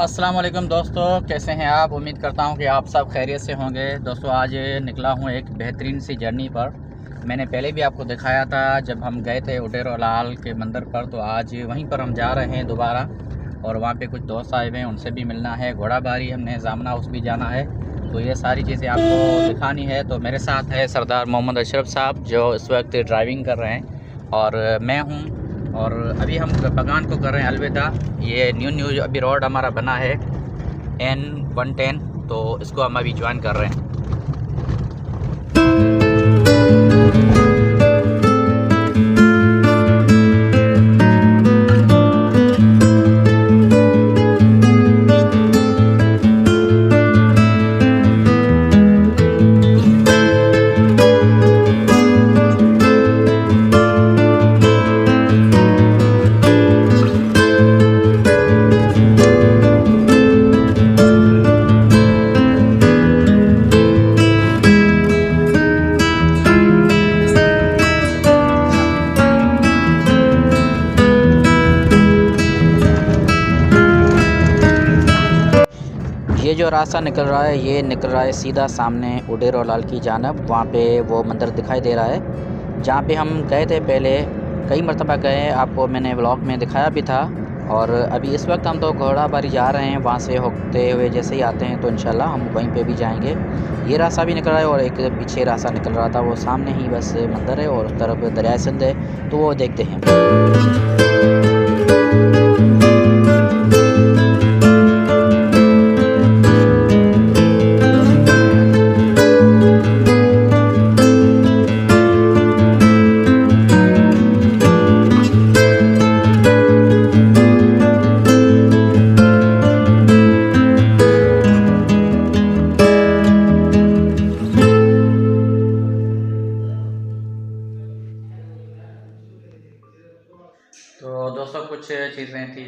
अस्सलाम वालेकुम दोस्तों, कैसे हैं आप। उम्मीद करता हूं कि आप सब खैरियत से होंगे। दोस्तों आज निकला हूं एक बेहतरीन सी जर्नी पर। मैंने पहले भी आपको दिखाया था जब हम गए थे उडेरोलाल के मंदिर पर, तो आज वहीं पर हम जा रहे हैं दोबारा। और वहां पे कुछ दोस्त आए हुए हैं, उनसे भी मिलना है। घोड़ाबारी हमने जामना हाउस भी जाना है, तो ये सारी चीज़ें आपको दिखानी है। तो मेरे साथ है सरदार मोहम्मद अशरफ साहब जो इस वक्त ड्राइविंग कर रहे हैं, और मैं हूँ। और अभी हम बगान को कर रहे हैं अलविदा। ये न्यू अभी रोड हमारा बना है N110, तो इसको हम अभी ज्वाइन कर रहे हैं। ये जो रास्ता निकल रहा है, ये निकल रहा है सीधा सामने उडेरोलाल की जानब। वहाँ पे वो मंदिर दिखाई दे रहा है जहाँ पे हम गए थे पहले, कई मरतबा गए, आपको मैंने व्लॉग में दिखाया भी था। और अभी इस वक्त हम तो घोड़ाबारी जा रहे हैं, वहाँ से होते हुए जैसे ही आते हैं तो इंशाल्लाह हम वहीं पे भी जाएंगे। ये रास्ता भी निकल रहा है और एक पीछे रास्ता निकल रहा था, वो सामने ही बस मंदिर है और उस तरफ दरिया सिंध है, तो वो देखते हैं। तो दोस्तों कुछ चीज़ें थी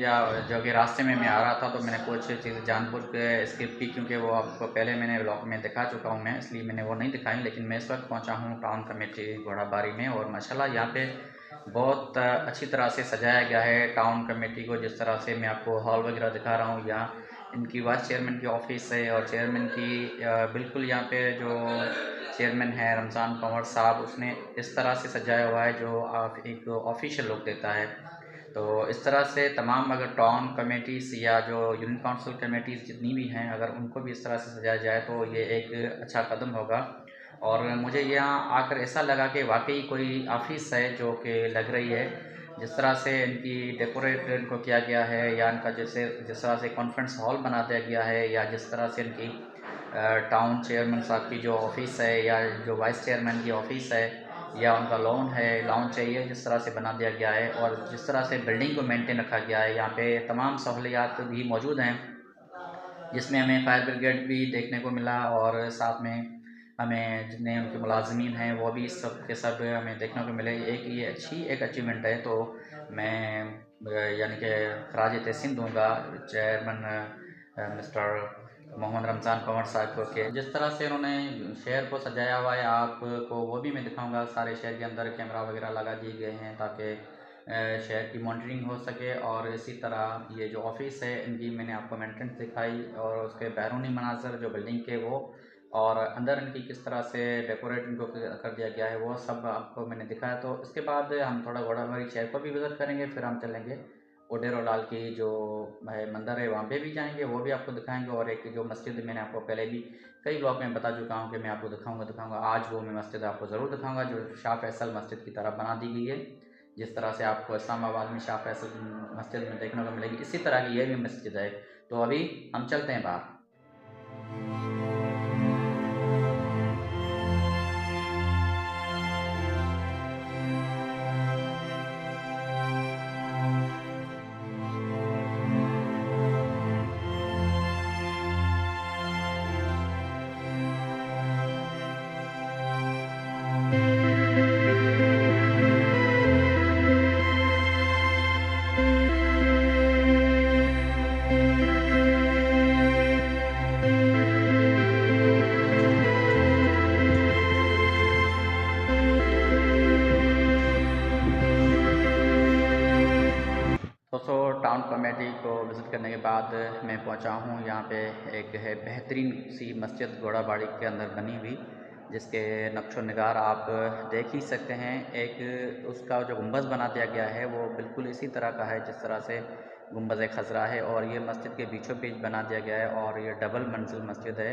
जो कि रास्ते में मैं आ रहा था, तो मैंने कुछ चीज़ें जानबूझ के स्किप की, क्योंकि वो आपको पहले मैंने व्लॉग में दिखा चुका हूँ मैं, इसलिए मैंने वो नहीं दिखाई। लेकिन मैं इस वक्त पहुँचा हूँ टाउन कमेटी घोड़ाबारी में, और माशाल्लाह यहाँ पे बहुत अच्छी तरह से सजाया गया है टाउन कमेटी को। जिस तरह से मैं आपको हॉल वगैरह दिखा रहा हूँ, यहाँ इनकी वाइस चेयरमैन की ऑफ़िस है, और चेयरमैन की बिल्कुल यहाँ पे जो चेयरमैन है रमज़ान कंवर साहब, उसने इस तरह से सजाया हुआ है जो आप एक ऑफिशियल लुक देता है। तो इस तरह से तमाम अगर टाउन कमेटीज़ या जो यूनियन काउंसिल कमेटीज़ जितनी भी हैं, अगर उनको भी इस तरह से सजाया जाए तो ये एक अच्छा कदम होगा। और मुझे यहाँ आकर ऐसा लगा कि वाकई कोई ऑफिस है जो कि लग रही है। जिस तरह से इनकी डेकोरेट इनको किया गया है, या इनका जैसे जिस तरह से कॉन्फ्रेंस हॉल बना दिया गया है, या जिस तरह से इनकी टाउन चेयरमैन साहब की जो ऑफ़िस है, या जो वाइस चेयरमैन की ऑफ़िस है, या उनका लॉन चाहिए, जिस तरह से बना दिया गया है, और जिस तरह से बिल्डिंग को मेंटेन रखा गया है। यहाँ पे तमाम सहूलियात भी मौजूद हैं, जिसमें हमें फायर ब्रिगेड भी देखने को मिला, और साथ में हमें जितने उनके मुलाजमीन हैं वो भी सब के सब हमें देखने को मिले। ये अच्छी एक अचीवमेंट है। तो मैं यानी कि खराज तहसीन दूँगा चेयरमैन मिस्टर मोहम्मद रमज़ान कंवर साहब के जिस तरह से उन्होंने शहर को सजाया हुआ है आपको वो भी मैं दिखाऊंगा। सारे शहर के अंदर कैमरा वगैरह लगा दिए गए हैं ताकि शहर की मॉनिटरिंग हो सके। और इसी तरह ये जो ऑफिस है इनकी मैंने आपको मेंटेनेंस दिखाई और उसके बैरूनी मनाजर जो बिल्डिंग के वो और अंदर इनकी किस तरह से डेकोरेट इनको कर दिया गया है वो सब आपको मैंने दिखाया। तो इसके बाद हम थोड़ा घोड़ाबाड़ी शहर को भी विज़िट करेंगे, फिर हम चलेंगे ओडेरो लाल की जो है मंदिर है वहाँ पे भी जाएंगे, वो भी आपको दिखाएंगे। और एक जो मस्जिद मैंने आपको पहले भी कई ब्लॉग में बता चुका हूँ कि मैं आपको दिखाऊंगा। आज वो मैं मस्जिद आपको ज़रूर दिखाऊंगा जो शाह फैसल मस्जिद की तरह बना दी गई है। जिस तरह से आपको इस्लामाबाद में शाह फैसल मस्जिद में देखने को मिलेगी इसी तरह की ये भी मस्जिद है। तो अभी हम चलते हैं बाहर। दोस्तों टाउन कमेटी को विज़िट करने के बाद मैं पहुंचा हूं यहाँ पे एक है बेहतरीन सी मस्जिद घोड़ाबाड़ी के अंदर बनी हुई जिसके नक्शो निगार आप देख ही सकते हैं। एक उसका जो गुंबद बना दिया गया है वो बिल्कुल इसी तरह का है जिस तरह से गुंबद खज़रा है और ये मस्जिद के बीचों बीच बना दिया गया है और ये डबल मंजिल मस्जिद है।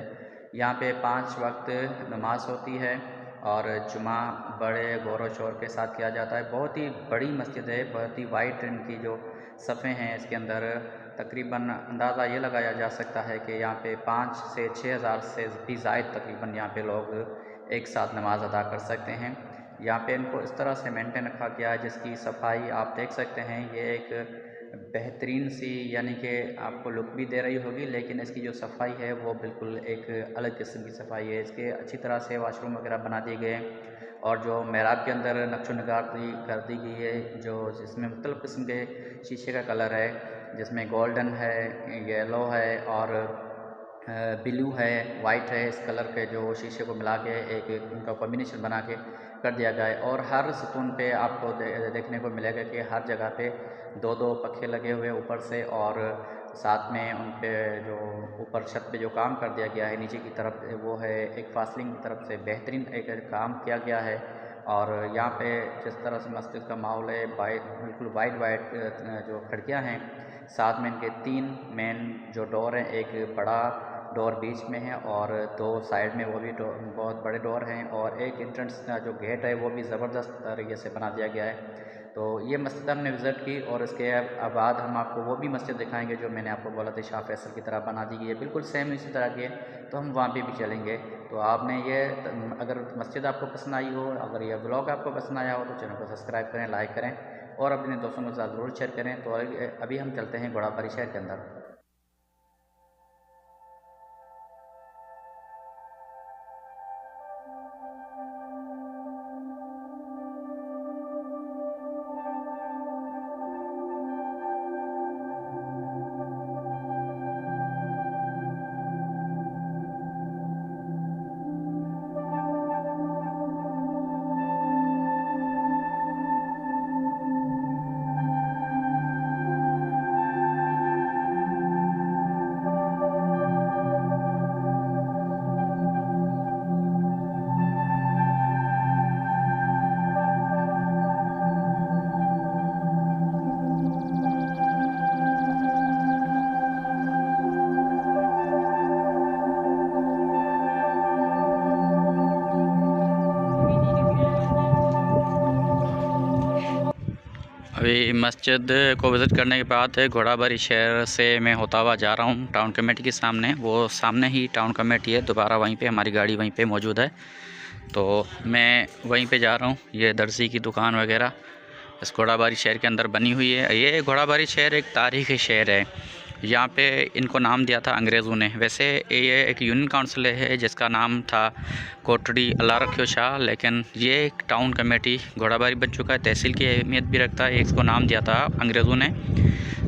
यहाँ पे 5 वक्त नमाज होती है और जुमा बड़े गौर शोर के साथ किया जाता है। बहुत ही बड़ी मस्जिद है, बहुत ही वाइड इनकी जो सफ़े हैं इसके अंदर तकरीबन अंदाज़ा ये लगाया जा सकता है कि यहाँ पे 5 से 6 हज़ार से भी ज़ायद तकरीबन यहाँ पे लोग एक साथ नमाज़ अदा कर सकते हैं। यहाँ पे इनको इस तरह से मेंटेन रखा गया है जिसकी सफाई आप देख सकते हैं। ये एक बेहतरीन सी यानी कि आपको लुक भी दे रही होगी लेकिन इसकी जो सफाई है वो बिल्कुल एक अलग किस्म की सफाई है। इसके अच्छी तरह से वाशरूम वगैरह बना दिए गए और जो महराब के अंदर नक्शो निगार कर दी गई है जो जिसमें मुख्तलिफ़ किस्म के शीशे का कलर है जिसमें गोल्डन है, येलो है और ब्लू है, वाइट है। इस कलर के जो शीशे को मिला के एक उनका कॉम्बिनेशन बना के कर दिया गया है। और हर सतून पे आपको देखने को मिलेगा कि हर जगह पे 2-2 पंखे लगे हुए ऊपर से और साथ में उन पे जो ऊपर छत पे जो काम कर दिया गया है नीचे की तरफ वो है एक फासलिंग की तरफ से बेहतरीन एक काम किया गया है। और यहाँ पे जिस तरह से मस्जिद का माहौल है बिल्कुल वाइट जो खिड़कियाँ हैं, साथ में इनके 3 मेन जो डोर हैं, एक बड़ा डोर बीच में है और 2 साइड में वो भी बहुत बड़े डोर हैं और एक एंट्रेंस का जो गेट है वो भी ज़बरदस्त तरीके से बना दिया गया है। तो ये मस्जिद हमने विज़िट की और इसके बाद हम आपको वो भी मस्जिद दिखाएंगे जो मैंने आपको बोला था शाह फैसल की तरह बना दी गई है, बिल्कुल सेम इसी तरह की है। तो हम वहाँ पे भी चलेंगे। तो आपने ये अगर मस्जिद आपको पसंद आई हो, अगर ये व्लॉग आपको पसंद आया हो तो चैनल को सब्सक्राइब करें, लाइक करें और अपने दोस्तों के साथ ज़रूर शेयर करें। तो अभी हम चलते हैं घोड़ाबाड़ी शहर के अंदर। अभी मस्जिद को विज़िट करने के बाद घोड़ाबाड़ी शहर से मैं होता हुआ जा रहा हूँ टाउन कमेटी के सामने। वो सामने ही टाउन कमेटी है, दोबारा वहीं पे हमारी गाड़ी वहीं पे मौजूद है। तो मैं वहीं पे जा रहा हूँ। ये दर्जी की दुकान वगैरह इस घोड़ाबाड़ी शहर के अंदर बनी हुई है। ये घोड़ाबाड़ी शहर एक तारीख़ी शहर है। यहाँ पे इनको नाम दिया था अंग्रेज़ों ने। वैसे ये एक यूनियन काउंसिल है जिसका नाम था कोटड़ी अल्लाह रखियो शाह, लेकिन ये एक टाउन कमेटी घोड़ाबाड़ी बन चुका है, तहसील की अहमियत भी रखता है। इसको नाम दिया था अंग्रेज़ों ने।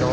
2